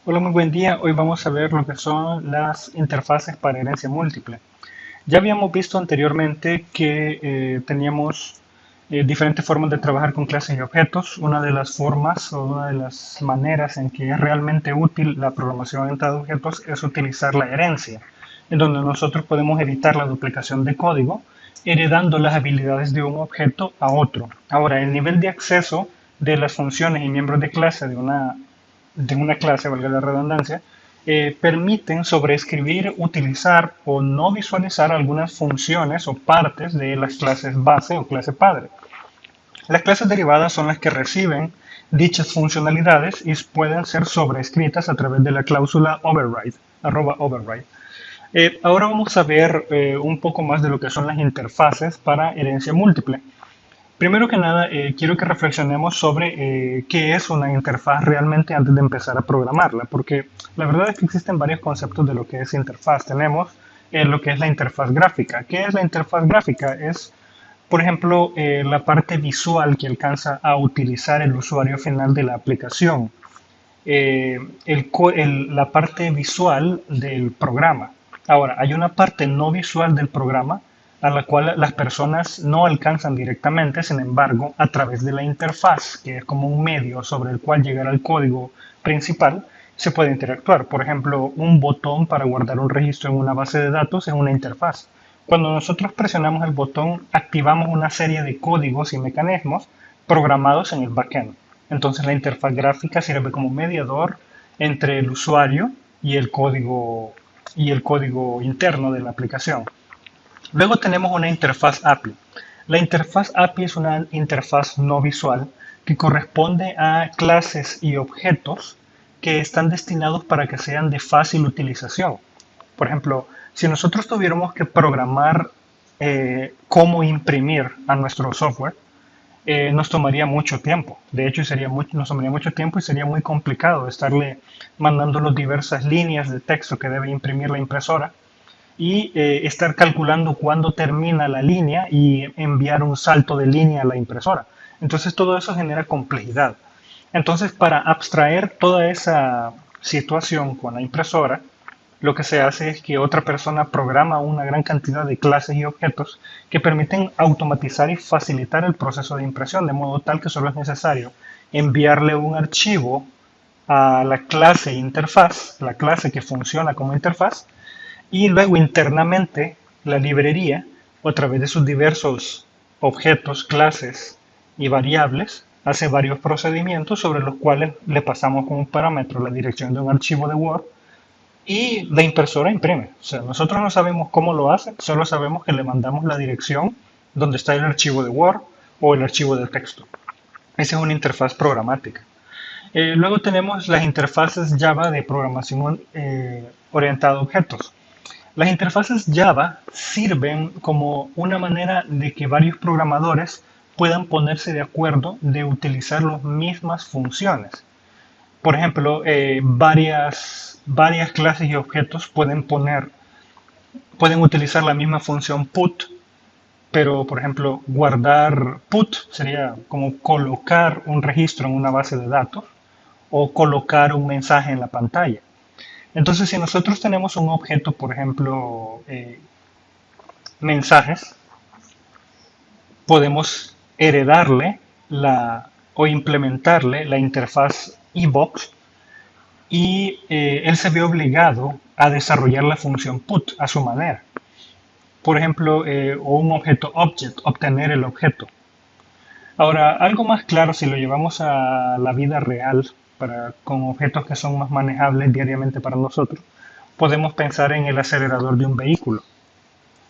Hola, muy buen día. Hoy vamos a ver lo que son las interfaces para herencia múltiple. Ya habíamos visto anteriormente que teníamos diferentes formas de trabajar con clases y objetos. Una de las formas o una de las maneras en que es realmente útil la programación orientada a objetos es utilizar la herencia, en donde nosotros podemos evitar la duplicación de código, heredando las habilidades de un objeto a otro. Ahora, el nivel de acceso de las funciones y miembros de clase de una clase, valga la redundancia, permiten sobreescribir, utilizar o no visualizar algunas funciones o partes de las clases base o clase padre. Las clases derivadas son las que reciben dichas funcionalidades y pueden ser sobreescritas a través de la cláusula override, @override. Ahora vamos a ver un poco más de lo que son las interfaces para herencia múltiple. Primero que nada, quiero que reflexionemos sobre qué es una interfaz realmente antes de empezar a programarla, porque la verdad es que existen varios conceptos de lo que es interfaz. Tenemos lo que es la interfaz gráfica. ¿Qué es la interfaz gráfica? Es, por ejemplo, la parte visual que alcanza a utilizar el usuario final de la aplicación, la parte visual del programa. Ahora, hay una parte no visual del programa a la cual las personas no alcanzan directamente, sin embargo, a través de la interfaz, que es como un medio sobre el cual llegar al código principal, se puede interactuar. Por ejemplo, un botón para guardar un registro en una base de datos es una interfaz. Cuando nosotros presionamos el botón, activamos una serie de códigos y mecanismos programados en el backend. Entonces la interfaz gráfica sirve como mediador entre el usuario y el código interno de la aplicación. Luego tenemos una interfaz API. La interfaz API es una interfaz no visual que corresponde a clases y objetos que están destinados para que sean de fácil utilización. Por ejemplo, si nosotros tuviéramos que programar cómo imprimir a nuestro software, nos tomaría mucho tiempo. De hecho, nos tomaría mucho tiempo y sería muy complicado estarle mandando las diversas líneas de texto que debe imprimir la impresora y estar calculando cuándo termina la línea y enviar un salto de línea a la impresora. Entonces todo eso genera complejidad. Entonces para abstraer toda esa situación con la impresora, lo que se hace es que otra persona programa una gran cantidad de clases y objetos que permiten automatizar y facilitar el proceso de impresión, de modo tal que solo es necesario enviarle un archivo a la clase interfaz, la clase que funciona como interfaz, y luego internamente la librería, a través de sus diversos objetos, clases y variables, hace varios procedimientos sobre los cuales le pasamos como un parámetro la dirección de un archivo de Word y la impresora imprime. O sea, nosotros no sabemos cómo lo hace, solo sabemos que le mandamos la dirección donde está el archivo de Word o el archivo de texto. Esa es una interfaz programática. Luego tenemos las interfaces Java de programación orientada a objetos. Las interfaces Java sirven como una manera de que varios programadores puedan ponerse de acuerdo de utilizar las mismas funciones. Por ejemplo, varias clases y objetos pueden utilizar la misma función put, pero por ejemplo, guardar put sería como colocar un registro en una base de datos o colocar un mensaje en la pantalla. Entonces, si nosotros tenemos un objeto, por ejemplo, mensajes, podemos heredarle o implementarle la interfaz eBox y él se ve obligado a desarrollar la función put a su manera. Por ejemplo, o un objeto object, obtener el objeto. Ahora, algo más claro si lo llevamos a la vida real, con objetos que son más manejables diariamente para nosotros, podemos pensar en el acelerador de un vehículo.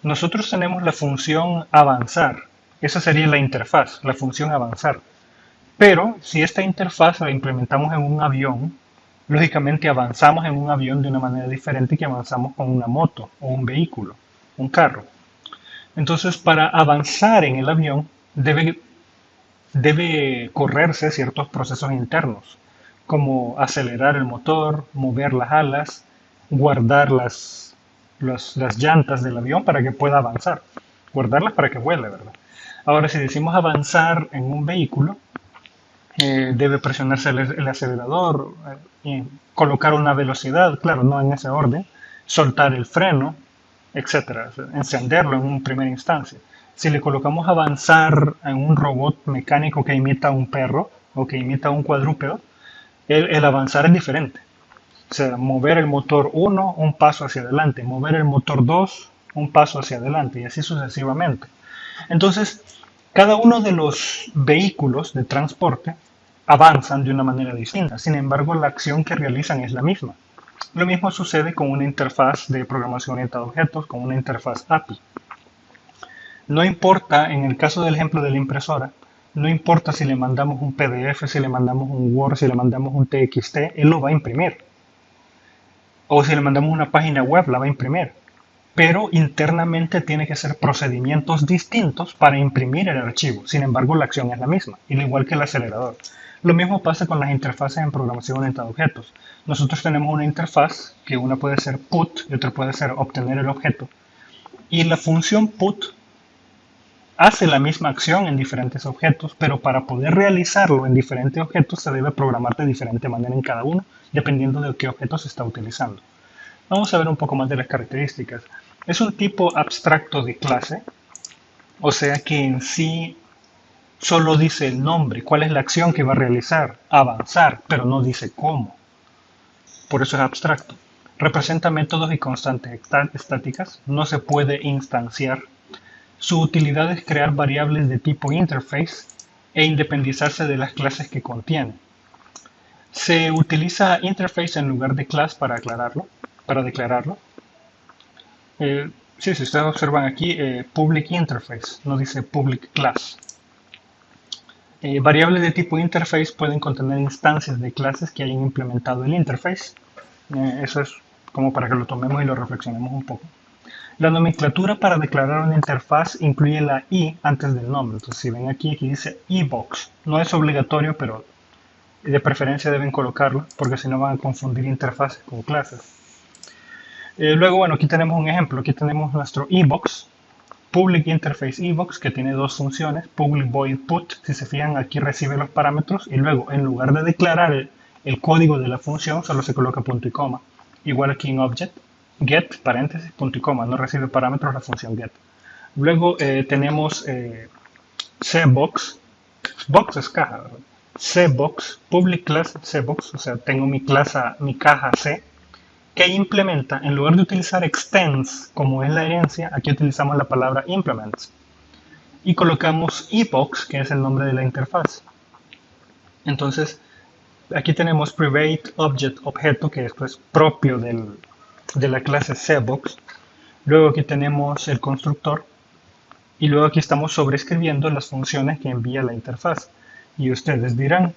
Nosotros tenemos la función avanzar. Esa sería la interfaz, la función avanzar. Pero si esta interfaz la implementamos en un avión, lógicamente avanzamos en un avión de una manera diferente que avanzamos con una moto o un vehículo, un carro. Entonces, para avanzar en el avión debe correrse ciertos procesos internos, como acelerar el motor, mover las alas, guardar las llantas del avión para que pueda avanzar, guardarlas para que vuele, ¿verdad? Ahora, si decimos avanzar en un vehículo, debe presionarse el acelerador, y colocar una velocidad, claro, no en ese orden, soltar el freno, etcétera, o sea, encenderlo en un primera instancia. Si le colocamos avanzar en un robot mecánico que imita a un perro o que imita a un cuadrúpedo, el avanzar es diferente. O sea, mover el motor uno un paso hacia adelante, mover el motor 2 un paso hacia adelante y así sucesivamente. Entonces, cada uno de los vehículos de transporte avanzan de una manera distinta. Sin embargo, la acción que realizan es la misma. Lo mismo sucede con una interfaz de programación orientada a objetos, con una interfaz API. No importa, en el caso del ejemplo de la impresora, no importa si le mandamos un PDF, si le mandamos un Word, si le mandamos un TXT, él lo va a imprimir. O si le mandamos una página web, la va a imprimir. Pero internamente tiene que hacer procedimientos distintos para imprimir el archivo. Sin embargo, la acción es la misma, al igual que el acelerador. Lo mismo pasa con las interfaces en programación orientada a objetos. Nosotros tenemos una interfaz que una puede ser put y otra puede ser obtener el objeto. Y la función put hace la misma acción en diferentes objetos, pero para poder realizarlo en diferentes objetos se debe programar de diferente manera en cada uno, dependiendo de qué objeto se está utilizando. Vamos a ver un poco más de las características. Es un tipo abstracto de clase, o sea que en sí solo dice el nombre, cuál es la acción que va a realizar, avanzar, pero no dice cómo. Por eso es abstracto. Representa métodos y constantes estáticas, no se puede instanciar. Su utilidad es crear variables de tipo interface e independizarse de las clases que contiene. Se utiliza interface en lugar de class para declararlo. Sí, si ustedes observan aquí, public interface, no dice public class. Variables de tipo interface pueden contener instancias de clases que hayan implementado el interface. Eso es como para que lo tomemos y lo reflexionemos un poco. La nomenclatura para declarar una interfaz incluye la i antes del nombre. Entonces, si ven aquí dice iBox. No es obligatorio, pero de preferencia deben colocarlo, porque si no van a confundir interfaces con clases. Luego, bueno, aquí tenemos un ejemplo. Aquí tenemos nuestro iBox, Public Interface iBox, que tiene dos funciones, Public Void Put. Si se fijan, aquí recibe los parámetros y luego, en lugar de declarar el código de la función, solo se coloca punto y coma. Igual aquí en Object, Get, paréntesis, punto y coma, no recibe parámetros la función Get. Luego tenemos CBox, Box es caja, ¿verdad? CBox, Public Class CBox, o sea, tengo mi caja C, que implementa, en lugar de utilizar extends como es la herencia, aquí utilizamos la palabra implements. Y colocamos eBox, que es el nombre de la interfaz. Entonces, aquí tenemos private object objeto, que es pues, propio de la clase CBox. Luego aquí tenemos el constructor. Y luego aquí estamos sobreescribiendo las funciones que envía la interfaz. Y ustedes dirán,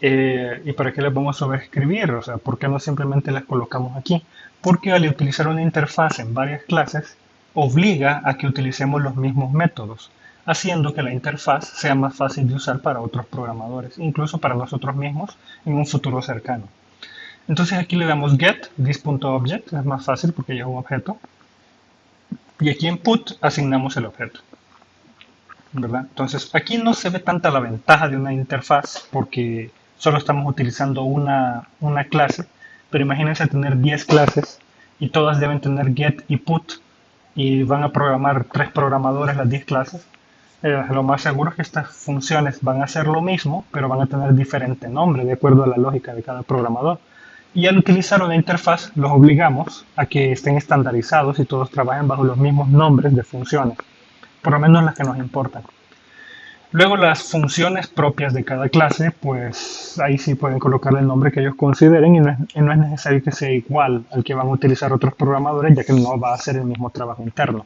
¿y para qué las vamos a sobreescribir? O sea, ¿por qué no simplemente las colocamos aquí? Porque al utilizar una interfaz en varias clases, obliga a que utilicemos los mismos métodos, haciendo que la interfaz sea más fácil de usar para otros programadores, incluso para nosotros mismos en un futuro cercano. Entonces aquí le damos get this.object, es más fácil porque ya es un objeto, y aquí en put asignamos el objeto, ¿verdad? Entonces aquí no se ve tanta la ventaja de una interfaz porque solo estamos utilizando una clase, pero imagínense tener 10 clases y todas deben tener get y put y van a programar 3 programadores las 10 clases. Lo más seguro es que estas funciones van a hacer lo mismo, pero van a tener diferente nombre de acuerdo a la lógica de cada programador. Y al utilizar una interfaz los obligamos a que estén estandarizados y todos trabajen bajo los mismos nombres de funciones, por lo menos las que nos importan. Luego las funciones propias de cada clase, pues ahí sí pueden colocarle el nombre que ellos consideren y no es necesario que sea igual al que van a utilizar otros programadores, ya que no va a hacer el mismo trabajo interno.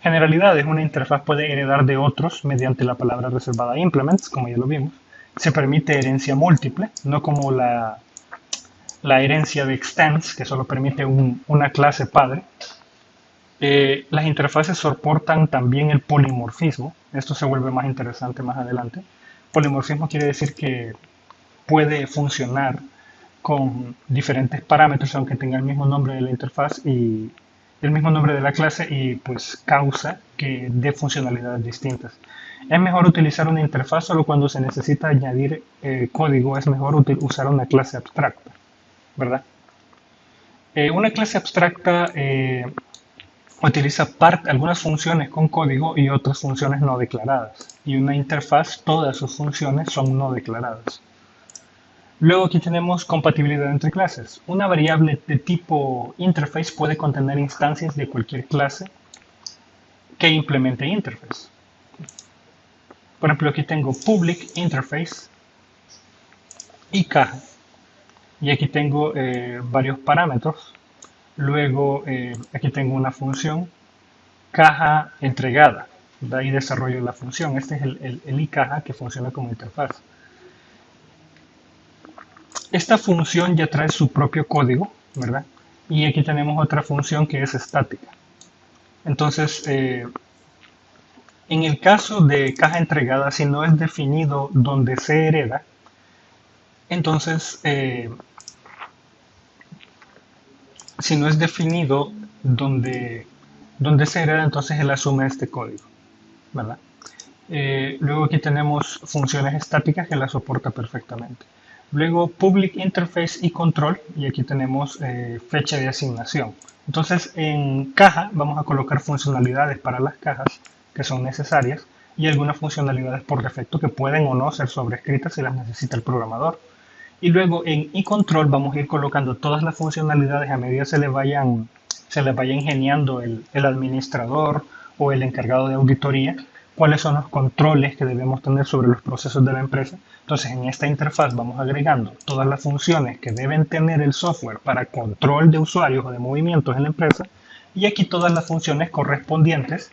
Generalidades, una interfaz puede heredar de otros mediante la palabra reservada implements, como ya lo vimos. Se permite herencia múltiple, no como la herencia de extends, que solo permite una clase padre. Las interfaces soportan también el polimorfismo. Esto se vuelve más interesante más adelante. Polimorfismo quiere decir que puede funcionar con diferentes parámetros, aunque tenga el mismo nombre de la interfaz y el mismo nombre de la clase, y pues causa que dé funcionalidades distintas. Es mejor utilizar una interfaz solo cuando se necesita añadir código, es mejor usar una clase abstracta, ¿verdad? Una clase abstracta utiliza algunas funciones con código y otras funciones no declaradas. Y una interfaz, todas sus funciones son no declaradas. Luego aquí tenemos compatibilidad entre clases. Una variable de tipo interface puede contener instancias de cualquier clase que implemente interface. Por ejemplo, aquí tengo public interface y caja. Y aquí tengo varios parámetros. Luego aquí tengo una función caja entregada. De ahí desarrollo la función. Este es el iCaja que funciona como interfaz. Esta función ya trae su propio código, ¿verdad? Y aquí tenemos otra función que es estática. Entonces, en el caso de caja entregada, si no es definido dónde se hereda, entonces, si no es definido dónde se hereda, entonces él asume este código, ¿verdad? Luego aquí tenemos funciones estáticas que la soporta perfectamente. Luego public interface y control, y aquí tenemos fecha de asignación. Entonces en caja vamos a colocar funcionalidades para las cajas que son necesarias y algunas funcionalidades por defecto que pueden o no ser sobrescritas si las necesita el programador. Y luego en iControl vamos a ir colocando todas las funcionalidades a medida se les vaya ingeniando el administrador o el encargado de auditoría, cuáles son los controles que debemos tener sobre los procesos de la empresa. Entonces en esta interfaz vamos agregando todas las funciones que deben tener el software para control de usuarios o de movimientos en la empresa y aquí todas las funciones correspondientes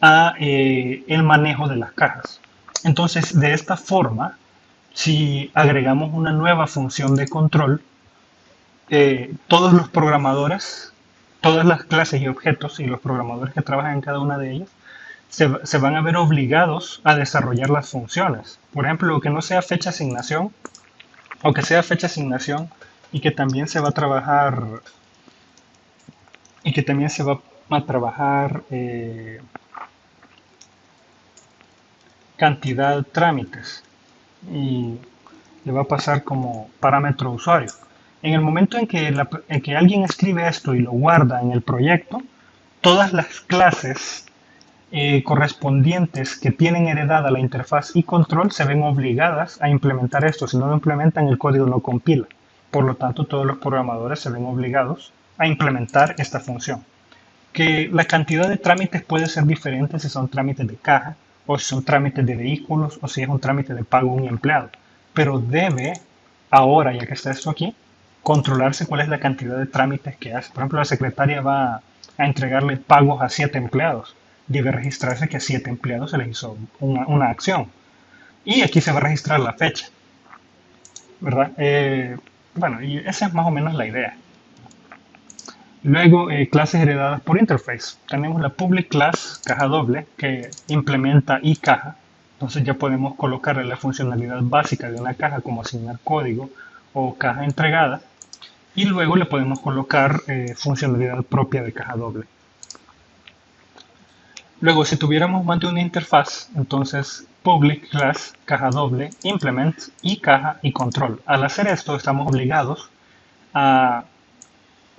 a el manejo de las cajas. Entonces de esta forma, si agregamos una nueva función de control, todos los programadores, todas las clases y objetos y los programadores que trabajan en cada una de ellas se van a ver obligados a desarrollar las funciones. Por ejemplo, que no sea fecha asignación o que sea fecha asignación y que también se va a trabajar cantidad trámites y le va a pasar como parámetro usuario. En el momento en que alguien escribe esto y lo guarda en el proyecto, todas las clases correspondientes que tienen heredada la interfaz y control se ven obligadas a implementar esto. Si no lo implementan, el código no compila. Por lo tanto, todos los programadores se ven obligados a implementar esta función. Que la cantidad de trámites puede ser diferente si son trámites de caja o si son trámites de vehículos o si es un trámite de pago a un empleado. Pero debe, ahora ya que está esto aquí, controlarse cuál es la cantidad de trámites que hace. Por ejemplo, la secretaria va a entregarle pagos a 7 empleados. Debe registrarse que a 7 empleados se les hizo una acción. Y aquí se va a registrar la fecha, ¿verdad? Bueno, y esa es más o menos la idea. Luego, clases heredadas por interface. Tenemos la public class caja doble que implementa iCaja. Entonces ya podemos colocarle la funcionalidad básica de una caja como asignar código o caja entregada. Y luego le podemos colocar funcionalidad propia de caja doble. Luego, si tuviéramos más de una interfaz, entonces public class caja doble implement iCaja y control. Al hacer esto estamos obligados a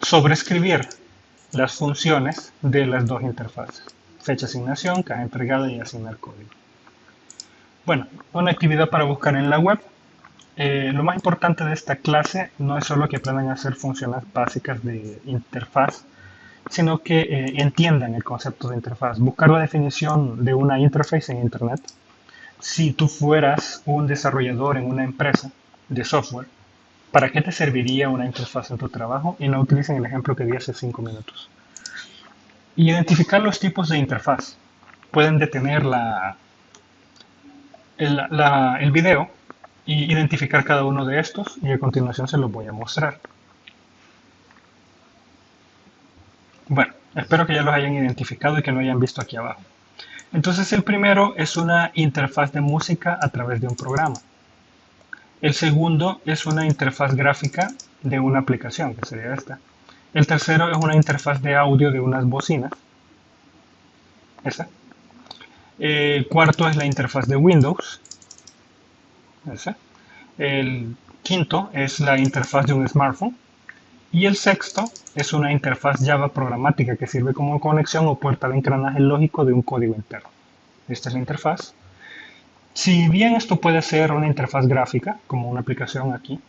sobreescribir las funciones de las dos interfaces. Fecha asignación, caja entregada y asignar código. Bueno, una actividad para buscar en la web. Lo más importante de esta clase no es solo que aprendan a hacer funciones básicas de interfaz, sino que entiendan el concepto de interfaz. Buscar la definición de una interface en Internet. Si tú fueras un desarrollador en una empresa de software, ¿para qué te serviría una interfaz en tu trabajo? Y no utilicen el ejemplo que di hace 5 minutos. Y identificar los tipos de interfaz. Pueden detener el video y identificar cada uno de estos y a continuación se los voy a mostrar. Bueno, espero que ya los hayan identificado y que lo hayan visto aquí abajo. Entonces el primero es una interfaz de música a través de un programa. El segundo es una interfaz gráfica de una aplicación, que sería esta. El tercero es una interfaz de audio de unas bocinas. Esa. Cuarto es la interfaz de Windows. Ese. El quinto es la interfaz de un smartphone. Y el sexto es una interfaz Java programática que sirve como conexión o puerta de engranaje lógico de un código interno. Esta es la interfaz. Si bien esto puede ser una interfaz gráfica, como una aplicación aquí,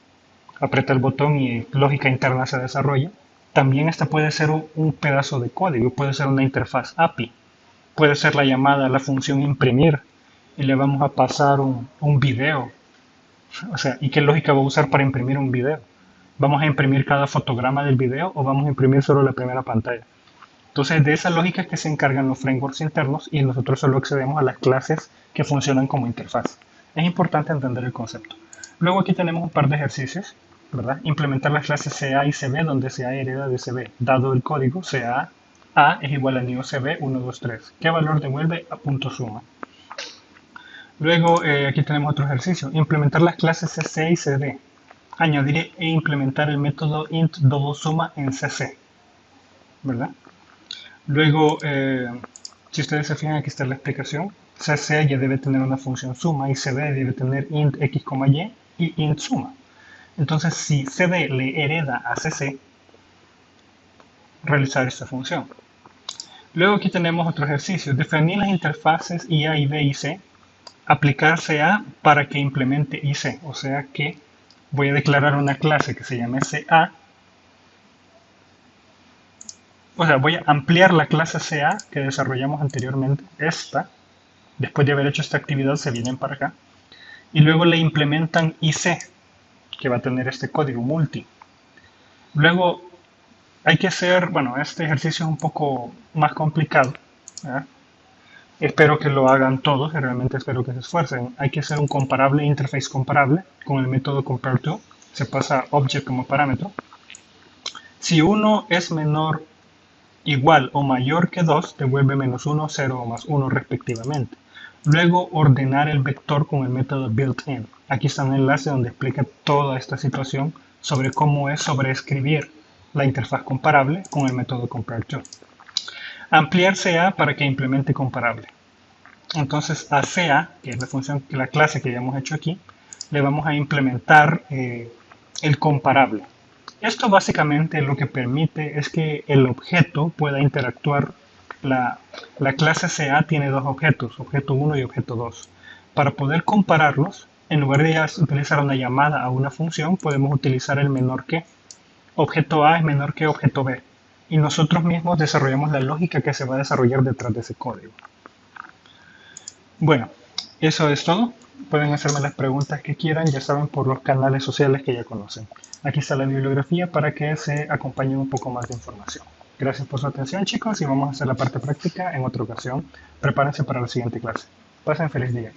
aprieta el botón y lógica interna se desarrolla, también esta puede ser un pedazo de código, puede ser una interfaz API, puede ser la llamada a la función imprimir y le vamos a pasar un video. O sea, ¿y qué lógica va a usar para imprimir un video? ¿Vamos a imprimir cada fotograma del video o vamos a imprimir solo la primera pantalla? Entonces, de esa lógica es que se encargan los frameworks internos y nosotros solo accedemos a las clases que funcionan como interfaz. Es importante entender el concepto. Luego aquí tenemos un par de ejercicios, ¿verdad? Implementar las clases CA y CB donde CA hereda de CB. Dado el código, CA A es igual a new CB 123. ¿Qué valor devuelve a punto suma? Luego aquí tenemos otro ejercicio. Implementar las clases CC y CD. Añadir e implementar el método int double suma en CC, ¿verdad? Luego, si ustedes se fijan, aquí está la explicación. CC ya debe tener una función suma y CD debe tener int x, y int suma. Entonces, si CD le hereda a CC, realizar esta función. Luego aquí tenemos otro ejercicio. Definir las interfaces IA y B y C. Aplicar CA para que implemente IC. O sea que voy a declarar una clase que se llame CA. O sea, voy a ampliar la clase CA que desarrollamos anteriormente. Esta, después de haber hecho esta actividad, se vienen para acá. Y luego le implementan IC, que va a tener este código multi. Luego hay que hacer, bueno, este ejercicio es un poco más complicado. ¿Verdad? Espero que lo hagan todos, y realmente espero que se esfuercen. Hay que hacer un comparable, interface comparable, con el método compareTo. Se pasa object como parámetro. Si uno es menor, igual o mayor que 2, devuelve -1, 0 o +1 respectivamente. Luego ordenar el vector con el método built-in. Aquí está un enlace donde explica toda esta situación sobre cómo es sobreescribir la interfaz comparable con el método compareTo. Ampliar CA para que implemente comparable. Entonces a CA, que es la función, la clase que ya hemos hecho aquí, le vamos a implementar el comparable. Esto básicamente lo que permite es que el objeto pueda interactuar. La clase CA tiene dos objetos, objeto 1 y objeto 2. Para poder compararlos, en lugar de utilizar una llamada a una función, podemos utilizar el menor que. Objeto A es menor que objeto B. Y nosotros mismos desarrollamos la lógica que se va a desarrollar detrás de ese código. Bueno, eso es todo. Pueden hacerme las preguntas que quieran, ya saben, por los canales sociales que ya conocen. Aquí está la bibliografía para que se acompañen un poco más de información. Gracias por su atención, chicos, y vamos a hacer la parte práctica en otra ocasión. Prepárense para la siguiente clase. Pasen feliz día.